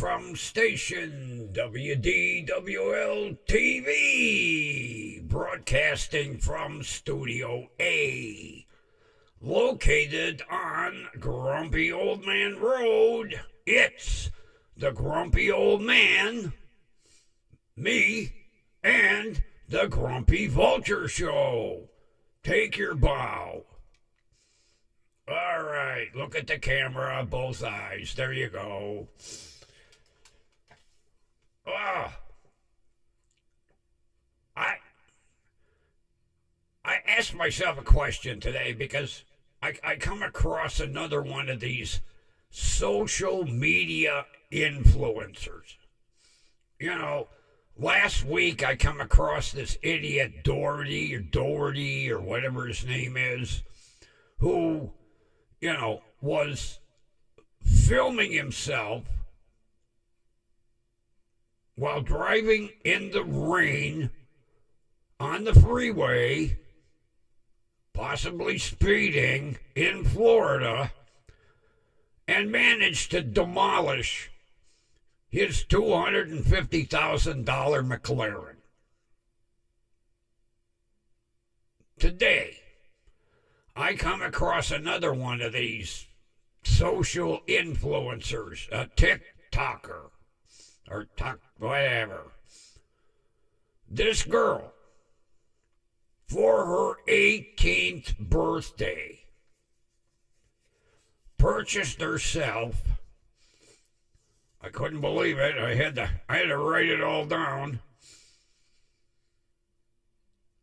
from station WDWL TV, broadcasting from Studio A, located on Grumpy Old Man Road. It's the Grumpy Old Man, me, and the Grumpy Vulture Show. Take your bow. All right, look at the camera, both eyes. There you go. I asked myself a question today because I come across another one of these social media influencers. You know, last week I come across this idiot Doherty or whatever his name is, who, was filming himself while driving in the rain on the freeway, possibly speeding in Florida, and managed to demolish his $250,000 McLaren. Today, I come across another one of these social influencers, a TikToker, or whatever. This girl, for her 18th birthday, purchased herself, I couldn't believe it, I had to write it all down,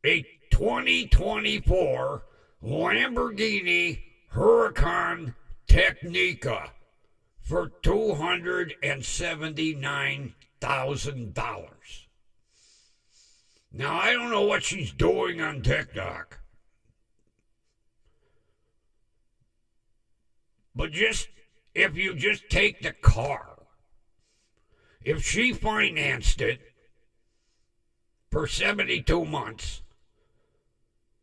a 2024 Lamborghini Huracan Technica for $279,000. Now, I don't know what she's doing on TikTok, but if you just take the car, if she financed it for 72 months,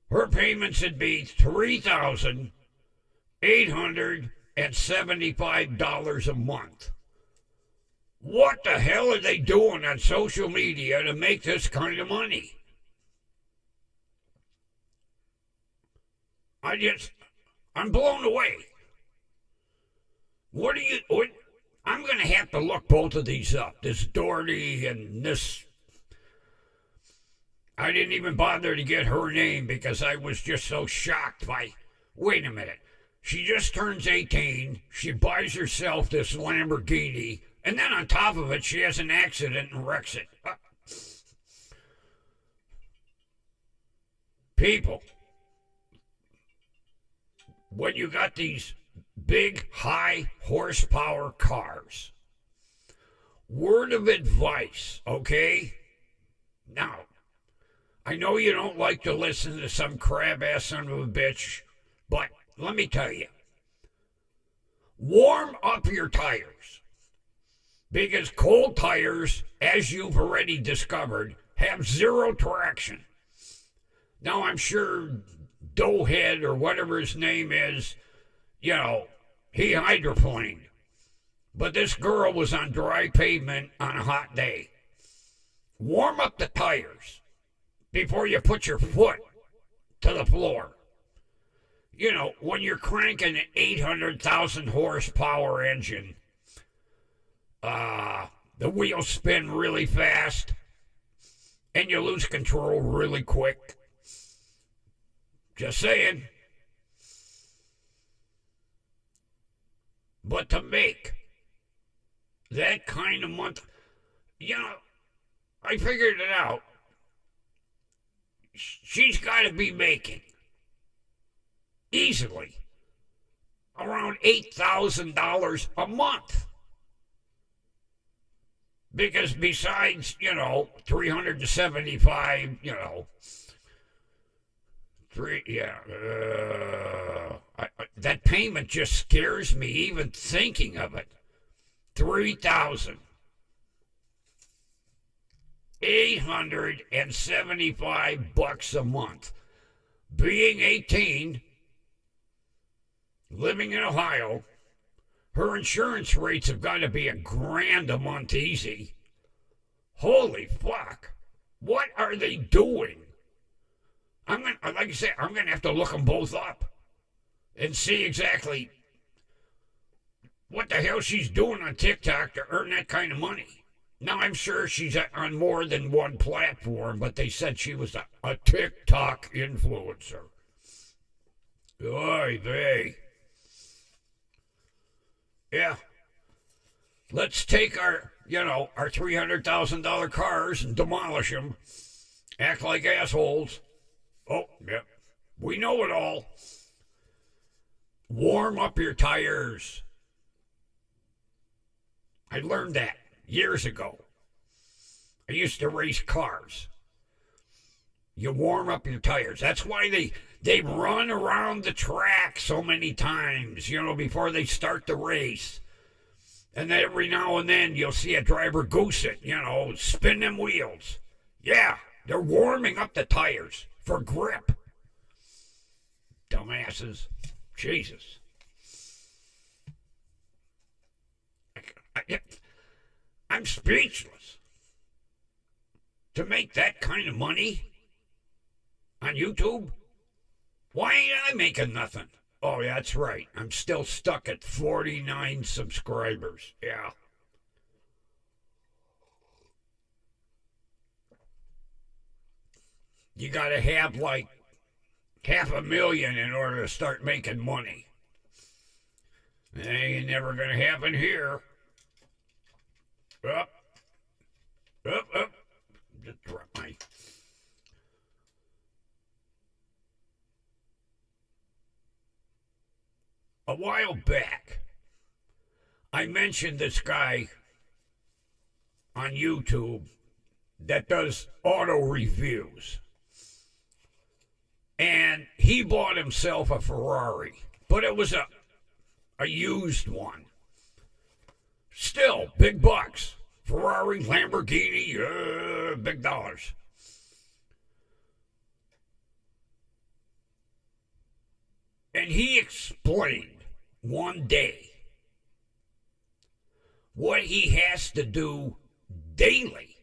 her payments would be $3,875 a month. What the hell are they doing on social media to make this kind of money? I'm blown away. I'm going to have to look both of these up, this Doherty and this. I didn't even bother to get her name because I was just so shocked by, wait a minute, she just turns 18, she buys herself this Lamborghini, and then on top of it, she has an accident and wrecks it. People, when you got these big, high horsepower cars, word of advice, okay? Now, I know you don't like to listen to some crab-ass son of a bitch, but let me tell you, warm up your tires, because cold tires, as you've already discovered, have zero traction. Now, I'm sure Doughhead or whatever his name is, he hydroplaned. But this girl was on dry pavement on a hot day. Warm up the tires before you put your foot to the floor. When you're cranking an 800,000 horsepower engine, the wheels spin really fast and you lose control really quick. Just saying. But to make that kind of month, I figured it out. She's got to be making easily around $8,000 a month. Because besides, 375, that payment just scares me even thinking of it. $3,875 a month. Being 18, living in Ohio, Her insurance rates have got to be $1,000 a month easy. Holy fuck. What are they doing? Like I said, I'm gonna have to look them both up and see exactly what the hell she's doing on TikTok to earn that kind of money. Now, I'm sure she's on more than one platform, but they said she was a TikTok influencer. Oy vey. Yeah. Let's take our $300,000 cars and demolish them. Act like assholes. Oh, yep. We know it all. Warm up your tires. I learned that years ago. I used to race cars. You warm up your tires. That's why they run around the track so many times, before they start the race. And then every now and then you'll see a driver goose it, spin them wheels. Yeah, they're warming up the tires for grip. Dumbasses. Jesus. I'm speechless. To make that kind of money on YouTube? Why ain't I making nothing? Oh, yeah, that's right. I'm still stuck at 49 subscribers. Yeah. You gotta have like 500,000 in order to start making money. That ain't never gonna happen here. Up. Just drop my... A while back, I mentioned this guy on YouTube that does auto reviews. And he bought himself a Ferrari, but it was a used one. Still, big bucks. Ferrari, Lamborghini, big dollars. And he explained one day what he has to do daily.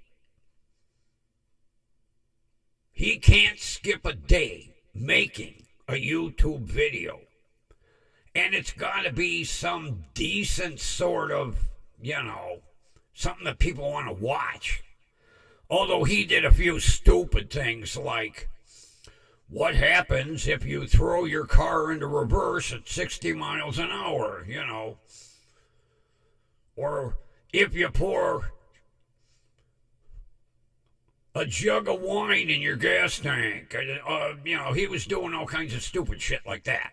He can't skip a day making a YouTube video. And it's got to be some decent sort of, something that people want to watch. Although he did a few stupid things like, what happens if you throw your car into reverse at 60 miles an hour, Or if you pour a jug of wine in your gas tank. He was doing all kinds of stupid shit like that.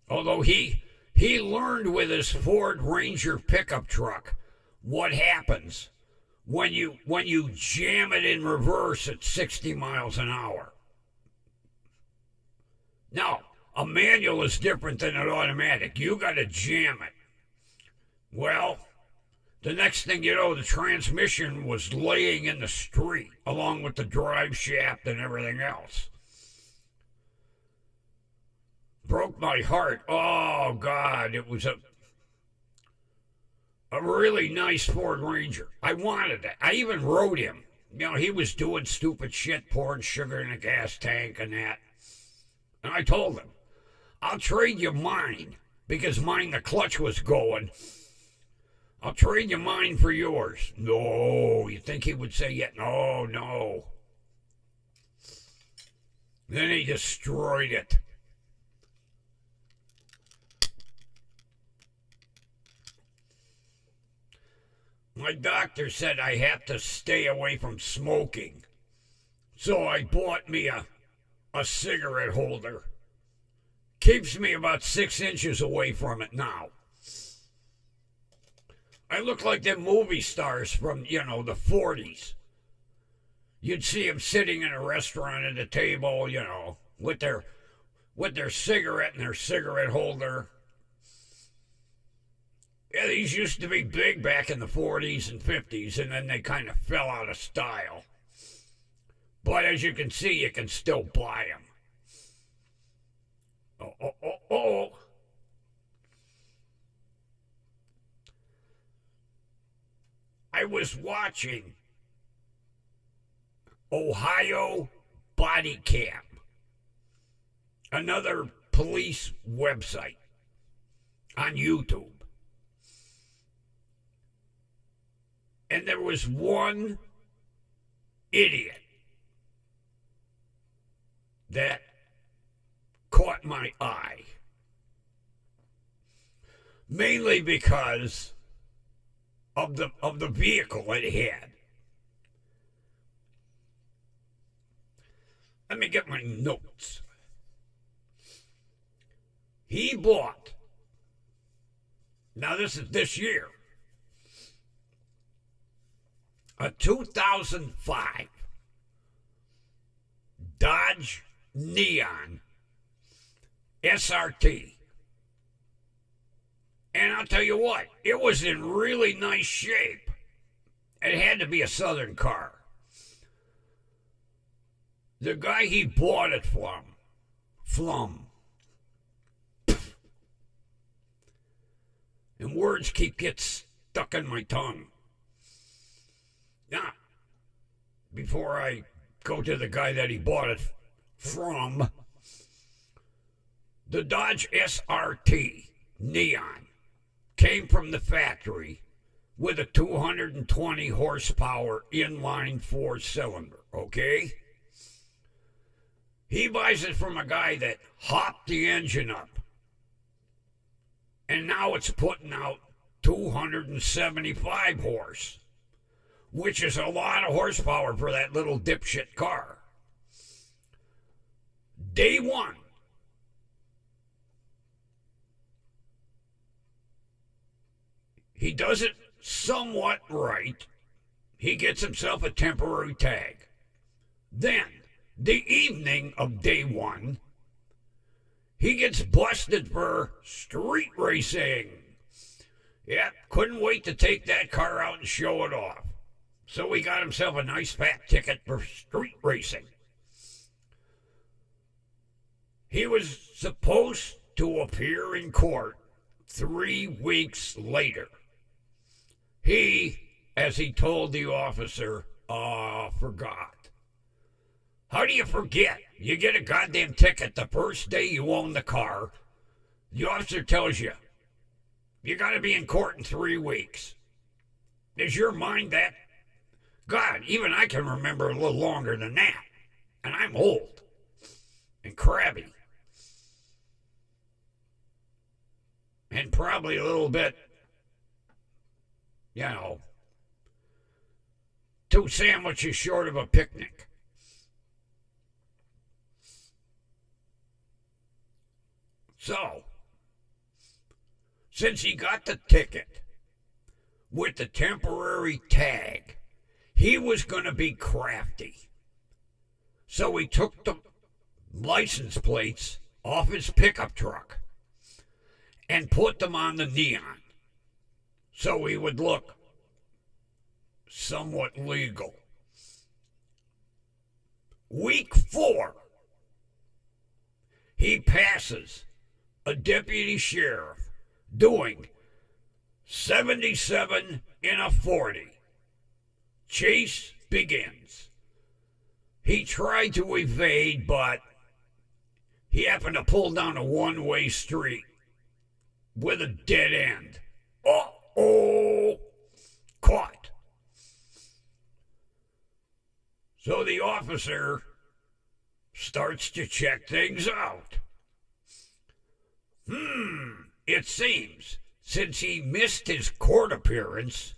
Although he learned with his Ford Ranger pickup truck what happens when you jam it in reverse at 60 miles an hour. Now, a manual is different than an automatic. You got to jam it. Well, the next thing you know, the transmission was laying in the street along with the drive shaft and everything else. Broke my heart. Oh, God, it was a really nice Ford Ranger. I wanted it. I even wrote him. He was doing stupid shit, pouring sugar in a gas tank and that. And I told him, I'll trade you mine, because mine, the clutch was going. I'll trade you mine for yours. No, you think he would say, yeah, no. Then he destroyed it. My doctor said I have to stay away from smoking. So I bought me a cigarette holder. Keeps me about 6 inches away from it now. I look like them movie stars from, the 40s. You'd see them sitting in a restaurant at a table, with their cigarette and their cigarette holder. Yeah, these used to be big back in the 40s and 50s, and then they kind of fell out of style. But as you can see, you can still buy them. Oh. I was watching Ohio Body Cam, another police website on YouTube. And there was one idiot that caught my eye. Mainly because of the vehicle it had. Let me get my notes. He bought, now this is this year, a 2005 Dodge Neon SRT. And I'll tell you what, it was in really nice shape. It had to be a Southern car. The guy he bought it from, and words keep getting stuck in my tongue. Now, before I go to the guy that he bought it from, the Dodge SRT Neon came from the factory with a 220 horsepower inline four-cylinder, okay? He buys it from a guy that hopped the engine up, and now it's putting out 275 horse, which is a lot of horsepower for that little dipshit car. Day one, he does it somewhat right. He gets himself a temporary tag. Then, the evening of day one, he gets busted for street racing. Yep, couldn't wait to take that car out and show it off. So he got himself a nice fat ticket for street racing. He was supposed to appear in court 3 weeks later. He, as he told the officer, forgot. How do you forget? You get a goddamn ticket the first day you own the car. The officer tells you, you got to be in court in 3 weeks. Is your mind that? God, even I can remember a little longer than that. And I'm old and crabby. And probably a little bit, 2 sandwiches short of a picnic. So, since he got the ticket with the temporary tag, he was going to be crafty. So he took the license plates off his pickup truck and put them on the Neon so he would look somewhat legal. Week 4, he passes a deputy sheriff doing 77 in a 40. Chase begins. He tried to evade, but he happened to pull down a one-way street with a dead end. Uh-oh! Caught. So the officer starts to check things out. It seems, since he missed his court appearance,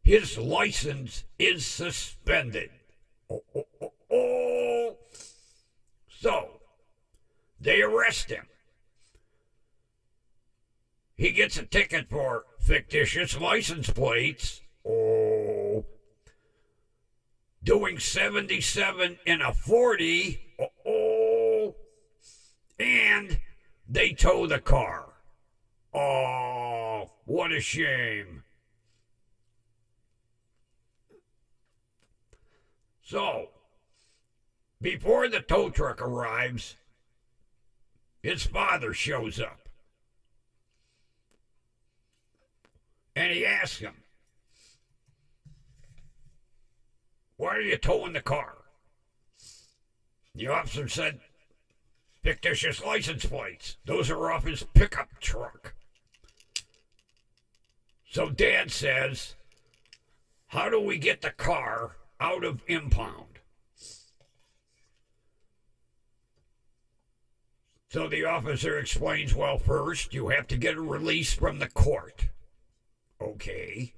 his license is suspended. So, they arrest him. He gets a ticket for fictitious license plates. Doing 77 in a 40. And they tow the car. Oh, what a shame. So, before the tow truck arrives, his father shows up. And he asks him, Why are you towing the car? The officer said, fictitious license plates. Those are off his pickup truck. So Dad says, how do we get the car out of impound? So the officer explains, well, first you have to get a release from the court. Okay.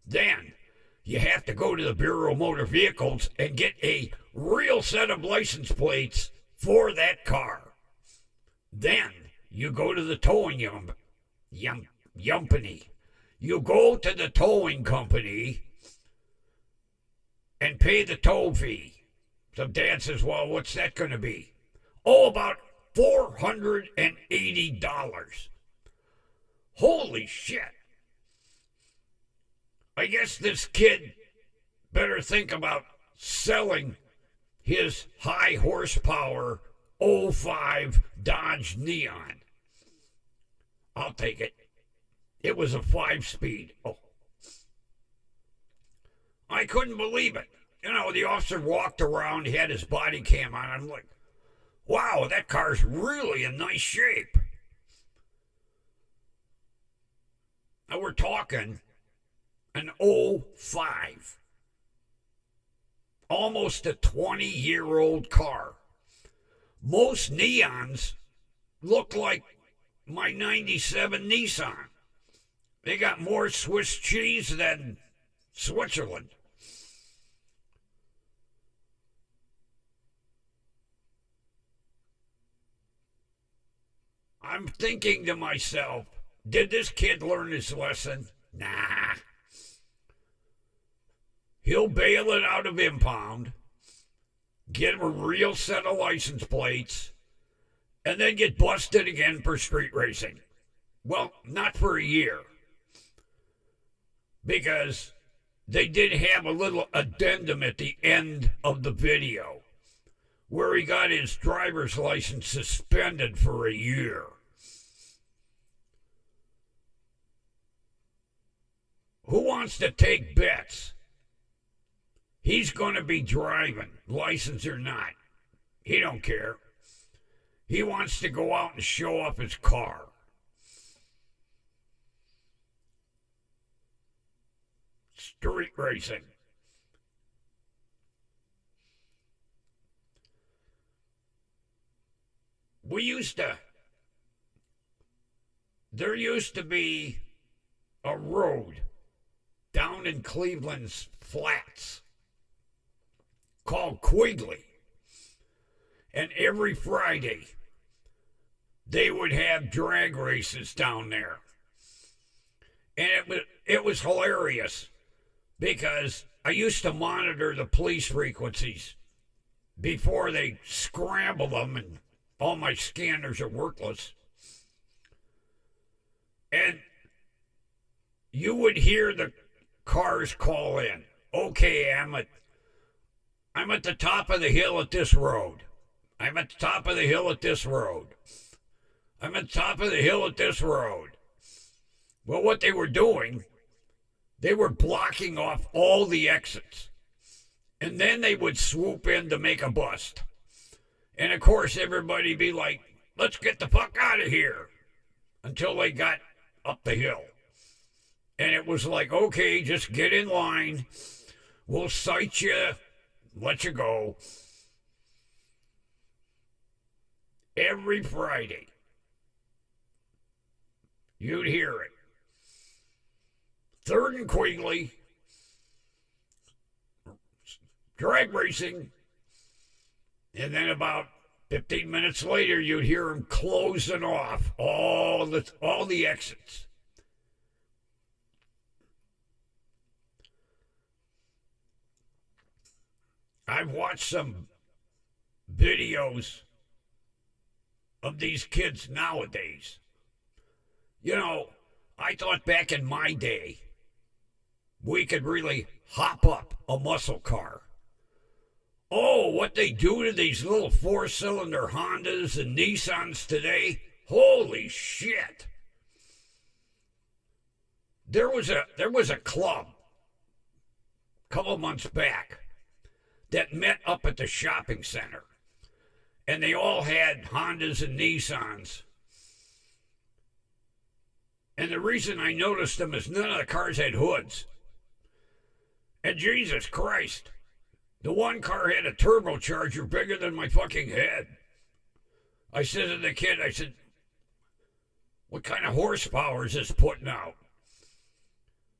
Then you have to go to the Bureau of Motor Vehicles and get a real set of license plates for that car. Then you go to the towing yumpany. You go to the towing company and pay the tow fee. So Dad says, well, what's that going to be? Oh, about $480. Holy shit. I guess this kid better think about selling his high horsepower '05 Dodge Neon. I'll take it. It was a 5-speed. Oh. I couldn't believe it. You know, the officer walked around, he had his body cam on. I'm like, wow, that car's really in nice shape. Now we're talking an '05. Almost a 20-year-old car. Most Neons look like my 97 Nissan. They got more Swiss cheese than Switzerland. I'm thinking to myself, did this kid learn his lesson? Nah. He'll bail it out of impound, get a real set of license plates, and then get busted again for street racing. Well, not for a year. Because they did have a little addendum at the end of the video where he got his driver's license suspended for a year. Who wants to take bets? He's going to be driving, license or not. He don't care. He wants to go out and show off his car. Street racing. There used to be a road down in Cleveland's Flats called Quigley. And every Friday, they would have drag races down there. And it was hilarious because I used to monitor the police frequencies before they scramble them and all my scanners are worthless. And you would hear the cars call in. Okay, I'm at the top of the hill at this road. I'm at the top of the hill at this road. I'm at the top of the hill at this road. Well, what they were doing, they were blocking off all the exits. And then they would swoop in to make a bust. And of course, everybody be like, let's get the fuck out of here. Until they got up the hill. And it was like, okay, just get in line. We'll cite you, let you go. Every Friday, you'd hear it. 3rd and Quigley, drag racing, and then about 15 minutes later, you'd hear them closing off all the exits. I've watched some videos of these kids nowadays. You know, I thought back in my day, we could really hop up a muscle car. Oh, what they do to these little 4-cylinder Hondas and Nissans today, holy shit. There was a club a couple months back. that met up at the shopping center. And they all had Hondas and Nissans. And the reason I noticed them is none of the cars had hoods. And Jesus Christ, the one car had a turbocharger bigger than my fucking head. I said to the kid, I said, what kind of horsepower is this putting out?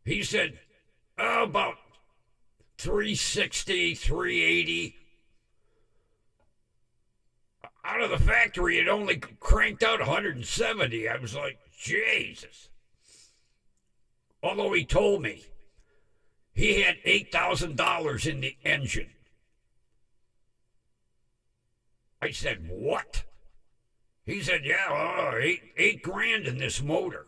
He said, oh, about 360, 380. Out of the factory, it only cranked out 170. I was like, Jesus. Although he told me he had $8,000 in the engine. I said, what? He said, yeah, eight grand in this motor.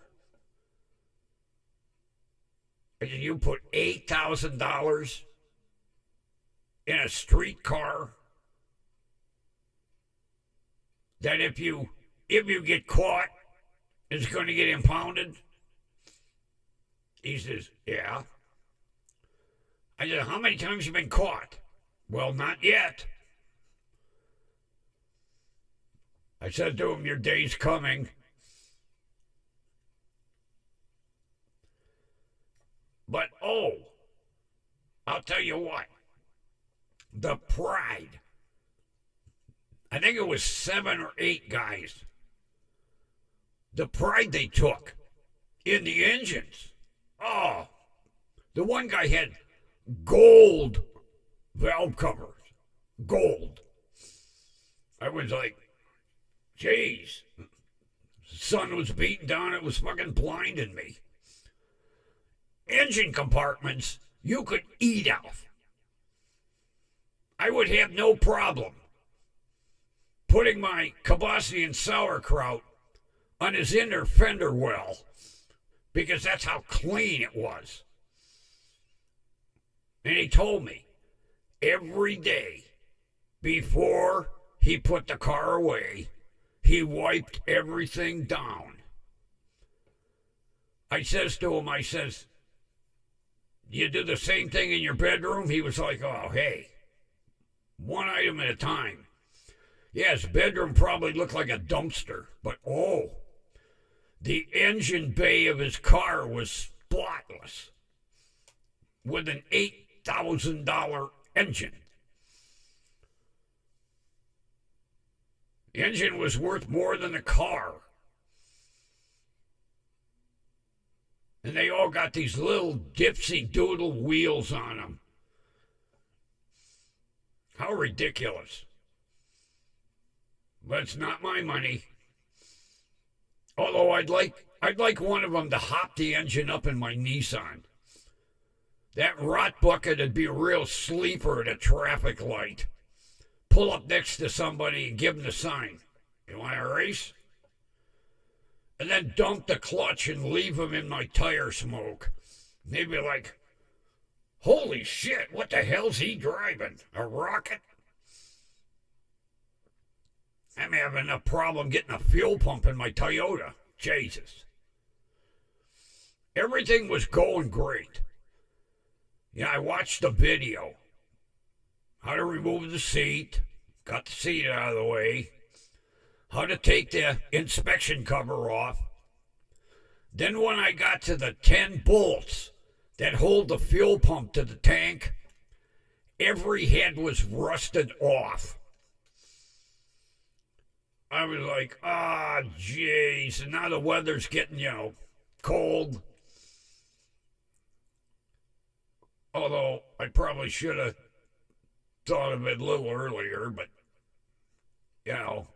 I said, you put $8,000 in a street car that if you get caught, it's going to get impounded? He says, yeah. I said, how many times have you been caught? Well, not yet. I said to him, your day's coming. But, I'll tell you what. The pride. I think it was 7 or 8 guys. The pride they took in the engines. Oh, the one guy had gold valve covers. Gold. I was like, geez. The sun was beating down. It was fucking blinding me. Engine compartments you could eat out. I would have no problem putting my kibasi and sauerkraut on his inner fender well because that's how clean it was. And he told me every day before he put the car away, he wiped everything down. I says to him, I says, you do the same thing in your bedroom? He was like, oh, hey, one item at a time. Yeah, his bedroom probably looked like a dumpster, but the engine bay of his car was spotless with an $8,000 engine. The engine was worth more than the car. And they all got these little dipsy doodle wheels on them. How ridiculous. But it's not my money. Although I'd like one of them to hop the engine up in my Nissan. That rot bucket would be a real sleeper at a traffic light. Pull up next to somebody and give them the sign. You want to race? And then dump the clutch and leave them in my tire smoke. They'd be like, holy shit, what the hell's he driving? A rocket? I'm having a problem getting a fuel pump in my Toyota. Jesus. Everything was going great. Yeah, I watched the video. How to remove the seat. Got the seat out of the way. How to take the inspection cover off. Then when I got to the 10 bolts that hold the fuel pump to the tank, every head was rusted off. I was like, jeez. And now the weather's getting, cold. Although I probably should have thought of it a little earlier, but,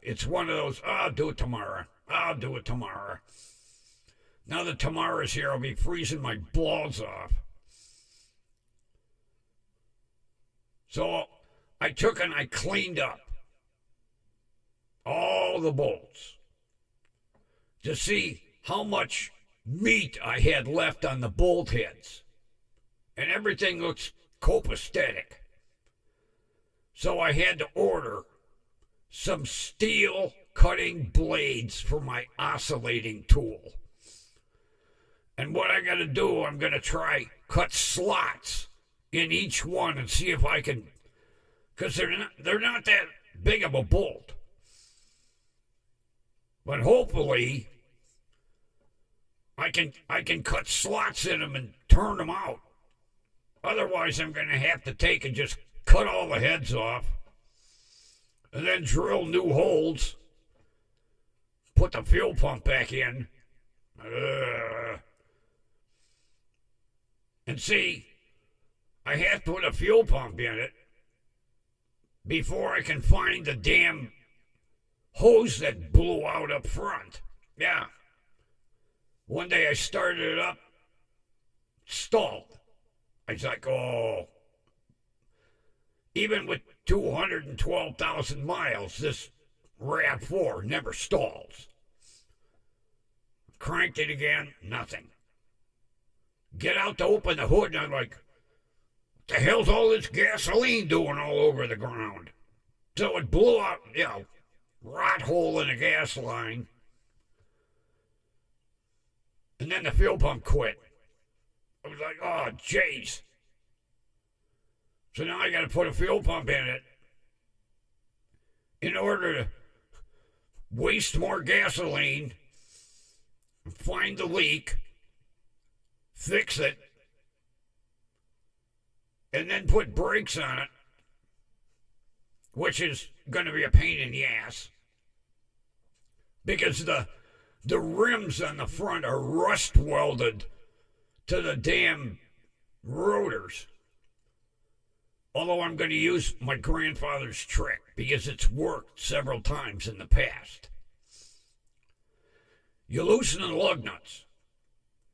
it's one of those, I'll do it tomorrow. I'll do it tomorrow. Now that tomorrow's here, I'll be freezing my balls off. So I took and I cleaned up all the bolts to see how much meat I had left on the bolt heads. And everything looks copacetic. So I had to order some steel cutting blades for my oscillating tool. And what I got to do, I'm going to try cut slots in each one and see if I can because they're not that big of a bolt. But hopefully, I can cut slots in them and turn them out. Otherwise, I'm going to have to take and just cut all the heads off, and then drill new holes, put the fuel pump back in. And see, I have to put a fuel pump in it before I can find the damn hose that blew out up front. Yeah. One day I started it up, stalled. I was like, oh. Even with 212,000 miles, this RAV4 never stalls. Cranked it again, nothing. Get out to open the hood, and I'm like, what the hell's all this gasoline doing all over the ground? So it blew out, rot hole in the gas line. And then the fuel pump quit. I was like, oh, jeez. So now I got to put a fuel pump in it in order to waste more gasoline, find the leak, fix it, and then put brakes on it, which is going to be a pain in the ass because the rims on the front are rust welded to the damn rotors. Although I'm going to use my grandfather's trick because it's worked several times in the past. You loosen the lug nuts,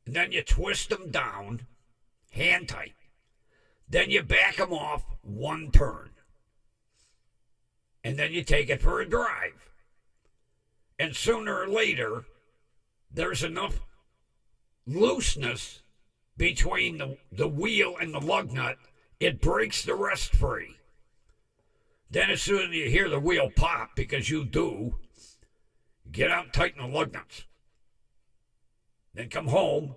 and then you twist them down, hand tight. Then you back them off one turn. And then you take it for a drive. And sooner or later, there's enough looseness between the wheel and the lug nut, it breaks the rust free. Then as soon as you hear the wheel pop, because you do, get out and tighten the lug nuts. Then come home,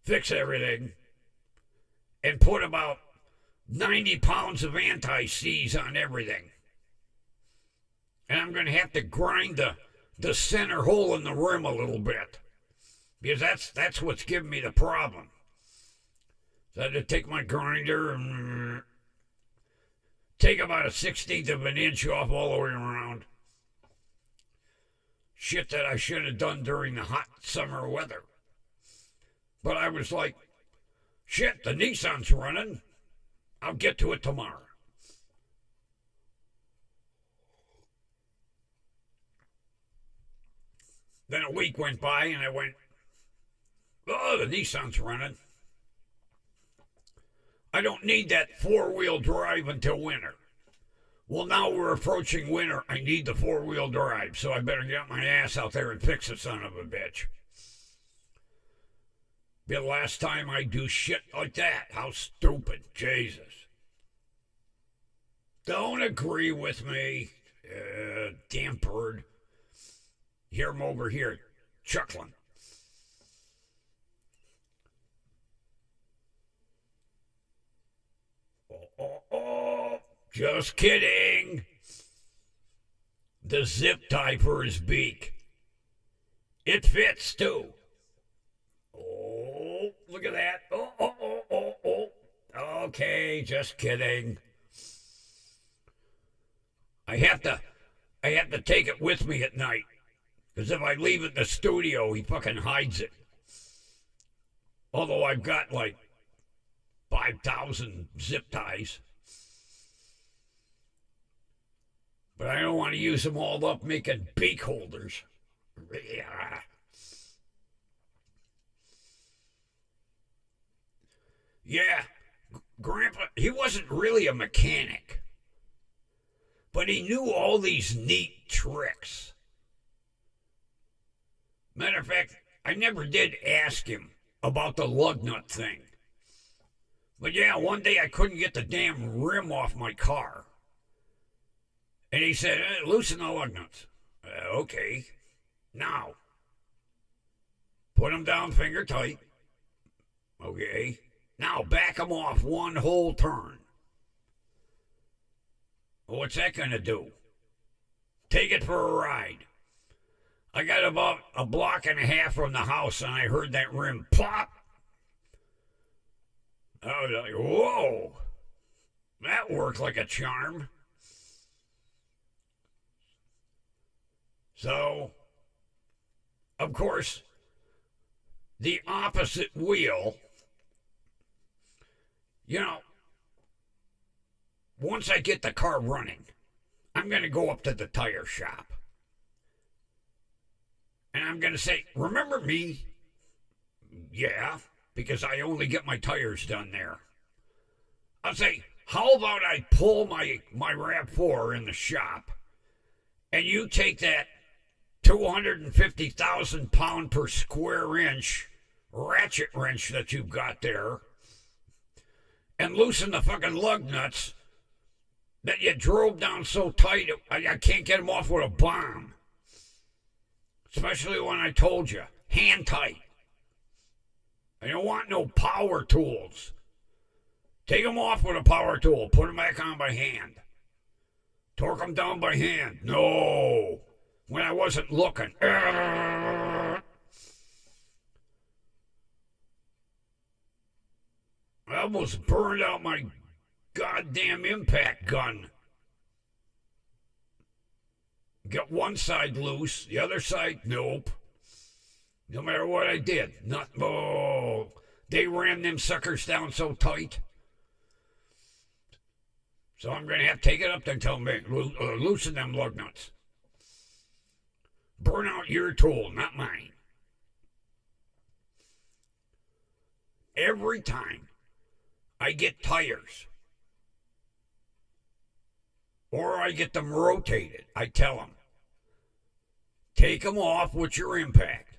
fix everything, and put about 90 pounds of anti-seize on everything. And I'm going to have to grind the center hole in the rim a little bit, because that's what's giving me the problem. So I had to take my grinder and take about a 1/16 of an inch off all the way around. Shit that I should have done during the hot summer weather. But I was like, shit, the Nissan's running. I'll get to it tomorrow. Then a week went by and I went, oh, the Nissan's running. I don't need that four-wheel drive until winter. Well, now we're approaching winter. I need the four-wheel drive, so I better get my ass out there and fix the son of a bitch. Be the last time I do shit like that. How stupid. Jesus. Don't agree with me. Damn bird. Hear him over here chuckling. Oh, just kidding. The zip tie for his beak. It fits too. Oh, look at that. Oh. Okay, just kidding. I have to take it with me at night. Because if I leave it in the studio, he fucking hides it. Although I've got like 5,000 zip ties. But I don't want to use them all up making beak holders. Yeah, Grandpa, he wasn't really a mechanic. But he knew all these neat tricks. Matter of fact, I never did ask him about the lug nut thing. But yeah, one day I couldn't get the damn rim off my car. And he said, loosen the lug nuts. Okay. Now, put them down finger tight. Okay. Now back them off one whole turn. Well, what's that going to do? Take it for a ride. I got about a block and a half from the house, and I heard that rim pop. I was like, whoa, that worked like a charm. So, of course, the opposite wheel, once I get the car running, I'm going to go up to the tire shop. And I'm going to say, remember me? Yeah, because I only get my tires done there. I'll say, how about I pull my RAV4 in the shop, and you take that 250,000 pound per square inch ratchet wrench that you've got there and loosen the fucking lug nuts that you drove down so tight I can't get them off with a bomb. Especially when I told you, hand tight. I don't want no power tools. Take them off with a power tool. Put them back on by hand. Torque them down by hand. No. When I wasn't looking. I almost burned out my goddamn impact gun. Got one side loose, the other side, nope. No matter what I did, they ran them suckers down so tight. So I'm going to have to take it up there and tell them, loosen them lug nuts. Burn out your tool, not mine. Every time I get tires or I get them rotated, I tell them, take them off with your impact.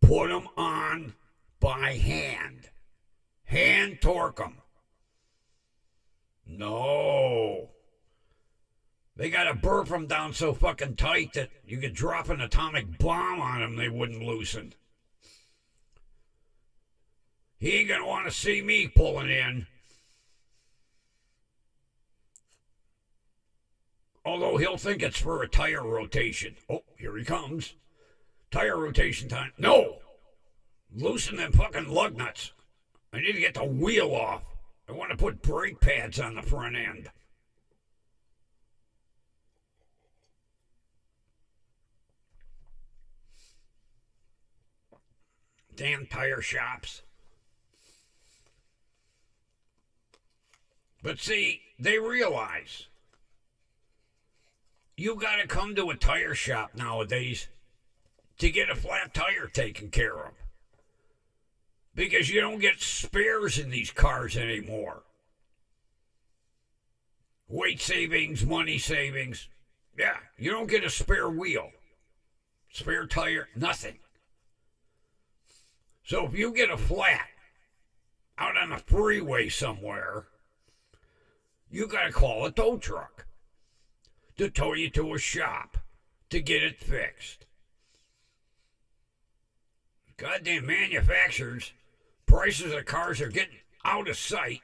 Put them on by hand. Hand torque them. No. They got to burp them down so fucking tight that you could drop an atomic bomb on them, they wouldn't loosen. He ain't going to want to see me pulling in. Although he'll think it's for a tire rotation. Oh, here he comes. Tire rotation time. No! Loosen them fucking lug nuts. I need to get the wheel off. I want to put brake pads on the front end. Damn tire shops. But see, they realize you got to come to a tire shop nowadays to get a flat tire taken care of. Because you don't get spares in these cars anymore. Weight savings, money savings. Yeah, you don't get a spare wheel, spare tire, nothing. So if you get a flat out on a freeway somewhere, you got to call a tow truck to tow you to a shop to get it fixed. Goddamn manufacturers, prices of cars are getting out of sight.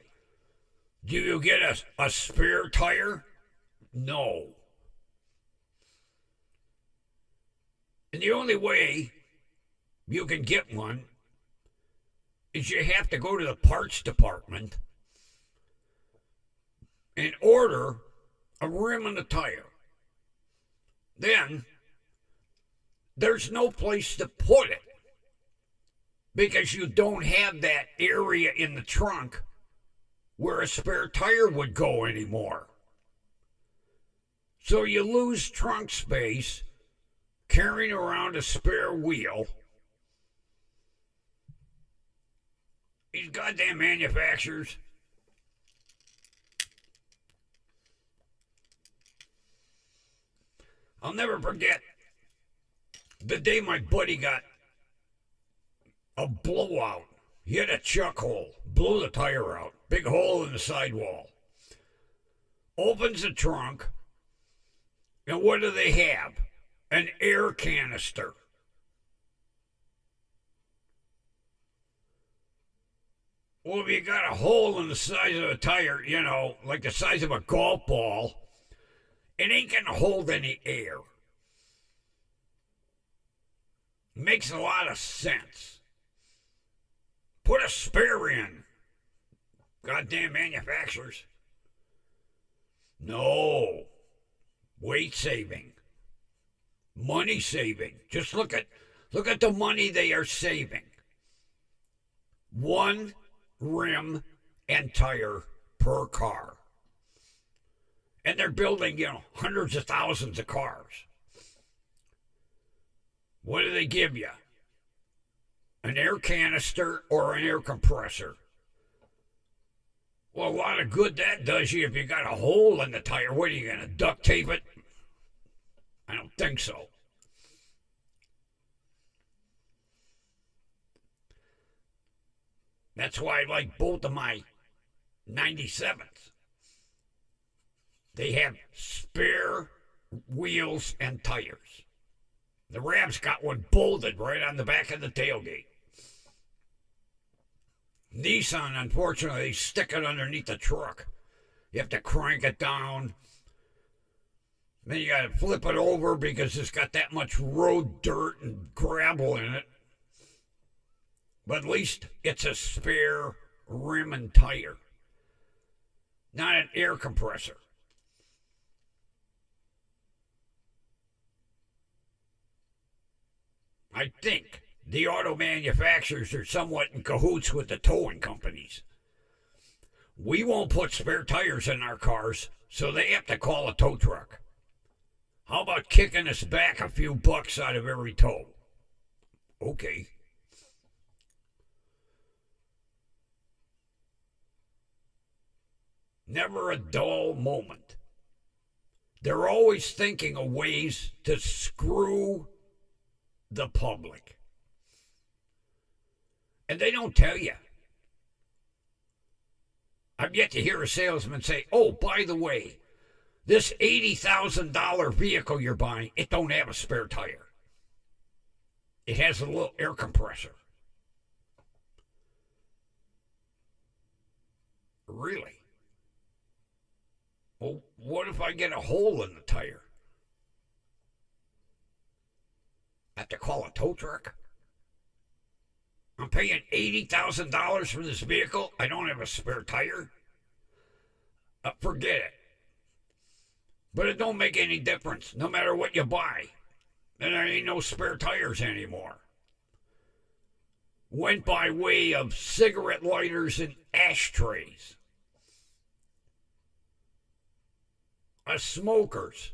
Do you get a spare tire? No. And the only way you can get one is you have to go to the parts department and order a rim and a tire. Then there's no place to put it because you don't have that area in the trunk where a spare tire would go anymore. So you lose trunk space carrying around a spare wheel. These goddamn manufacturers. I'll never forget the day my buddy got a blowout. He had a chuck hole, blew the tire out, big hole in the sidewall. Opens the trunk, and what do they have? An air canister. Well, if you got a hole in the size of a tire, like the size of a golf ball, It ain't going to hold any air. Makes a lot of sense. Put a spare in. Goddamn manufacturers. No. Weight saving. Money saving. Just look at the money they are saving. One rim and tire per car. And they're building, hundreds of thousands of cars. What do they give you? An air canister or an air compressor? Well, a lot of good that does you if you got a hole in the tire. What are you going to duct tape it? I don't think so. That's why I like both of my 97s. They have spare wheels and tires. The Ram's got one bolted right on the back of the tailgate. Nissan, unfortunately, they stick it underneath the truck. You have to crank it down. Then you got to flip it over because it's got that much road dirt and gravel in it. But at least it's a spare rim and tire, not an air compressor. I think the auto manufacturers are somewhat in cahoots with the towing companies. We won't put spare tires in our cars, so they have to call a tow truck. How about kicking us back a few bucks out of every tow? Okay. Never a dull moment. They're always thinking of ways to screw the public. And they don't tell you. I've yet to hear a salesman say, oh, by the way, this $80,000 vehicle you're buying, it don't have a spare tire. It has a little air compressor. Really? Well, what if I get a hole in the tire? I have to call a tow truck? I'm paying $80,000 for this vehicle. I don't have a spare tire. Forget it. But it don't make any difference, no matter what you buy. And there ain't no spare tires anymore. Went by way of cigarette lighters and ashtrays. Smokers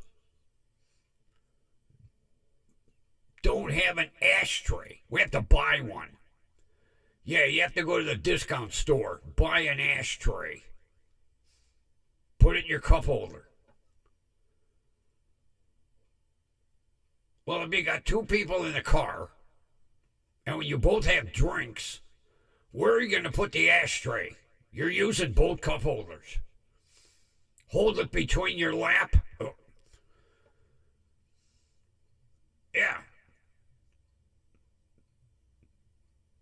don't have an ashtray. We have to buy one. Yeah, you have to go to the discount store, buy an ashtray, put it in your cup holder. Well, if you got two people in the car, and when you both have drinks, where are you going to put the ashtray? You're using both cup holders. Hold it between your lap. Oh. Yeah.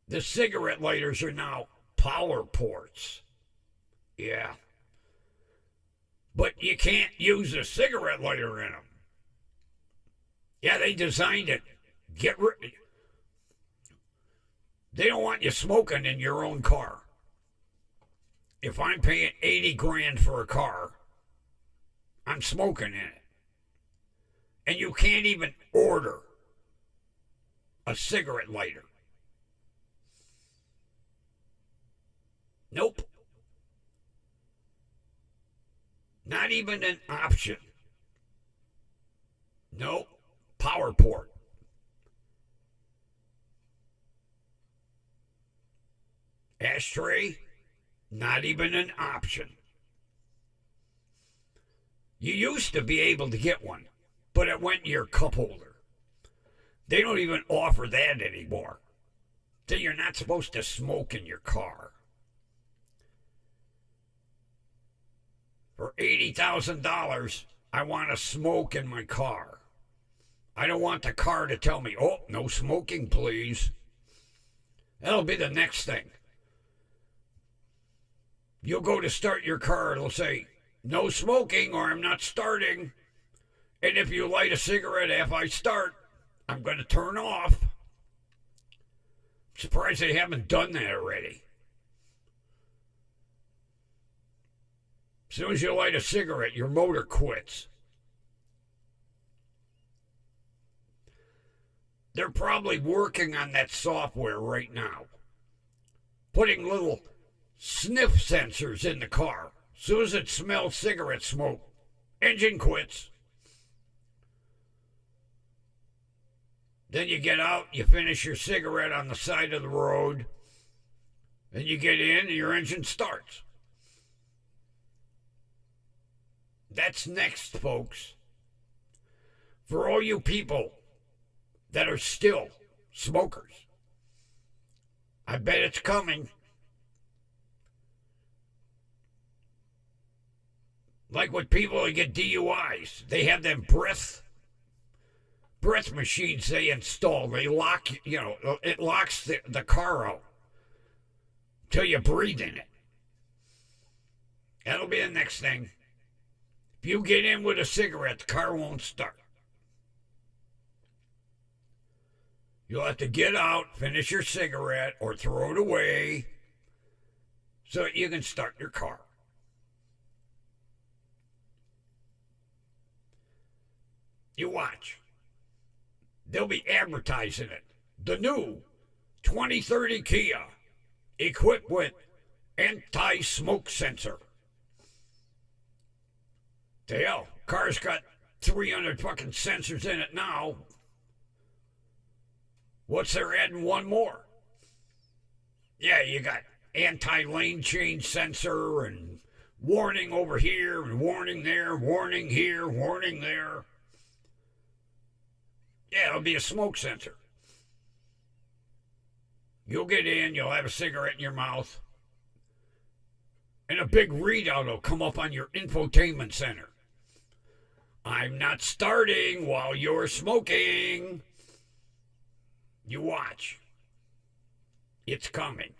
The cigarette lighters are now power ports. Yeah. But you can't use a cigarette lighter in them. Yeah, they designed it. They don't want you smoking in your own car. If I'm paying 80 grand for a car, I'm smoking in it. And you can't even order a cigarette lighter. Nope. Not even an option. Nope. Power port. Ashtray, not even an option. You used to be able to get one, but it went in your cup holder. They don't even offer that anymore. So you're not supposed to smoke in your car. For $80,000, I want to smoke in my car. I don't want the car to tell me, oh, no smoking, please. That'll be the next thing. You'll go to start your car, it'll say, no smoking or I'm not starting. And if you light a cigarette after I start, I'm going to turn off. Surprised they haven't done that already. As soon as you light a cigarette, your motor quits. They're probably working on that software right now, putting little sniff sensors in the car. As soon as it smells cigarette smoke, engine quits. Then you get out, you finish your cigarette on the side of the road, and you get in and your engine starts. That's next, folks. For all you people that are still smokers, I bet it's coming. Like with people that get DUIs, they have them breath machines they install. They lock, it locks the car out till you breathe in it. That'll be the next thing. If you get in with a cigarette, the car won't start. You'll have to get out, finish your cigarette, or throw it away so that you can start your car. You watch. They'll be advertising it. The new 2030 Kia, equipped with anti-smoke sensor. Hell, car's got 300 fucking sensors in it now. What's there adding one more? Yeah, you got anti-lane change sensor and warning over here and warning there, warning here, warning there. Yeah, it'll be a smoke sensor. You'll get in, you'll have a cigarette in your mouth, and a big readout will come up on your infotainment center. I'm not starting while you're smoking. You watch. It's coming.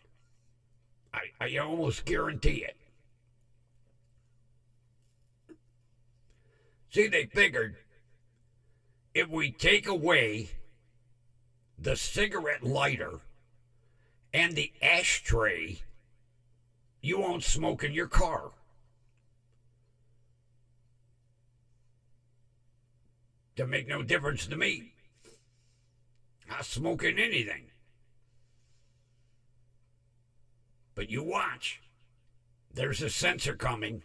I almost guarantee it. See, they figured if we take away the cigarette lighter and the ashtray, you won't smoke in your car. Doesn't make no difference to me. I'll smoke in anything. But you watch. There's a sensor coming.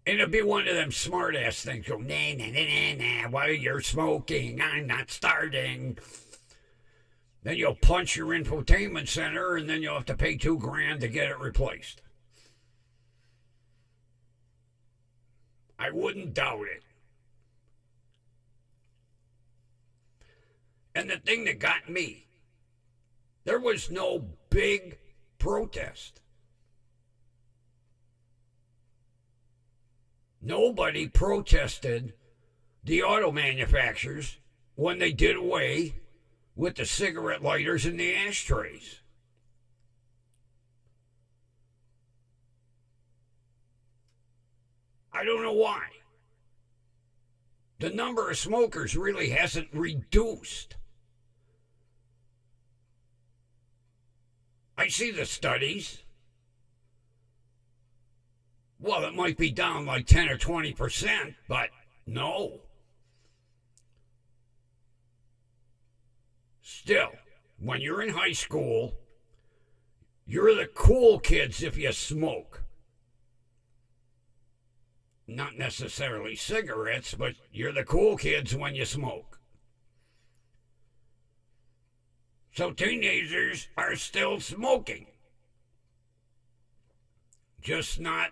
And it'll be one of them smart-ass things. Go, nah, while you're smoking, I'm not starting. Then you'll punch your infotainment center, and then you'll have to pay $2,000 to get it replaced. I wouldn't doubt it. And the thing that got me, there was no big protest. Nobody protested the auto manufacturers when they did away with the cigarette lighters and the ashtrays. I don't know why. The number of smokers really hasn't reduced. I see the studies. Well, it might be down like 10 or 20%, but no. Still, when you're in high school, you're the cool kids if you smoke. Not necessarily cigarettes, but you're the cool kids when you smoke. So teenagers are still smoking. Just not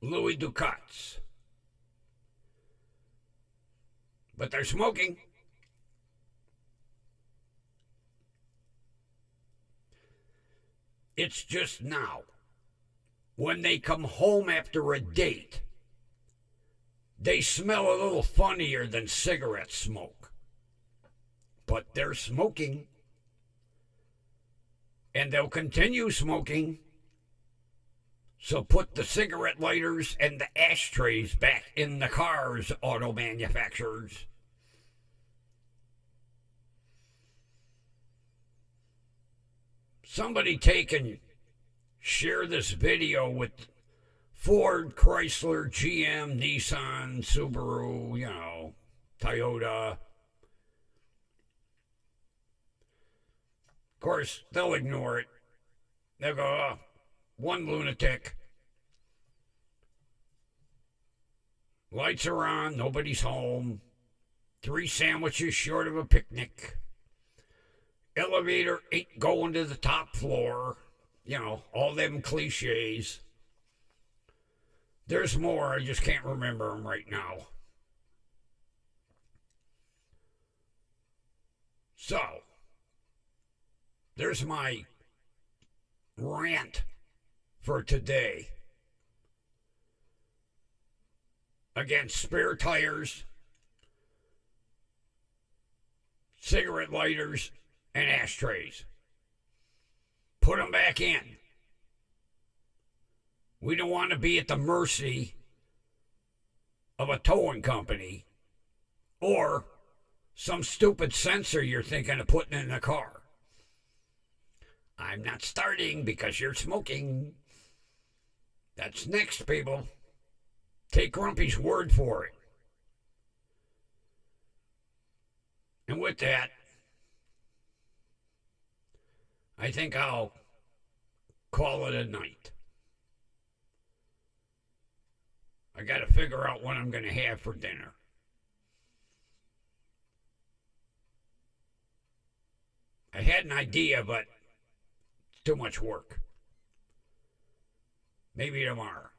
Louis Ducats. But they're smoking. It's just now, when they come home after a date, they smell a little funnier than cigarette smoke. But they're smoking. And they'll continue smoking. So put the cigarette lighters and the ashtrays back in the cars, auto manufacturers. Somebody take and share this video with Ford, Chrysler, GM, Nissan, Subaru, Toyota. Of course, they'll ignore it. They'll go, oh, one lunatic. Lights are on, nobody's home. 3 sandwiches short of a picnic. Elevator ain't going to the top floor. All them cliches. There's more, I just can't remember them right now. So, there's my rant for today against spare tires, cigarette lighters, and ashtrays. Put them back in. We don't want to be at the mercy of a towing company or some stupid sensor you're thinking of putting in the car. I'm not starting because you're smoking. That's next, people. Take Grumpy's word for it. And with that, I think I'll call it a night. I got to figure out what I'm going to have for dinner. I had an idea, but it's too much work. Maybe tomorrow.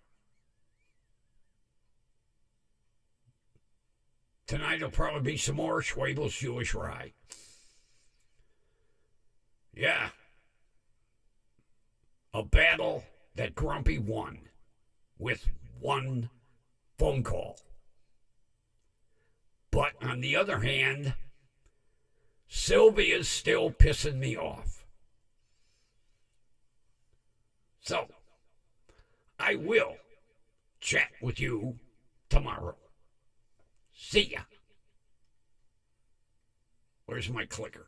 Tonight will probably be some more Schwabel's Jewish Rye. Yeah. A battle that Grumpy won with one phone call. But on the other hand, Sylvia's still pissing me off. So, I will chat with you tomorrow. See ya. Where's my clicker?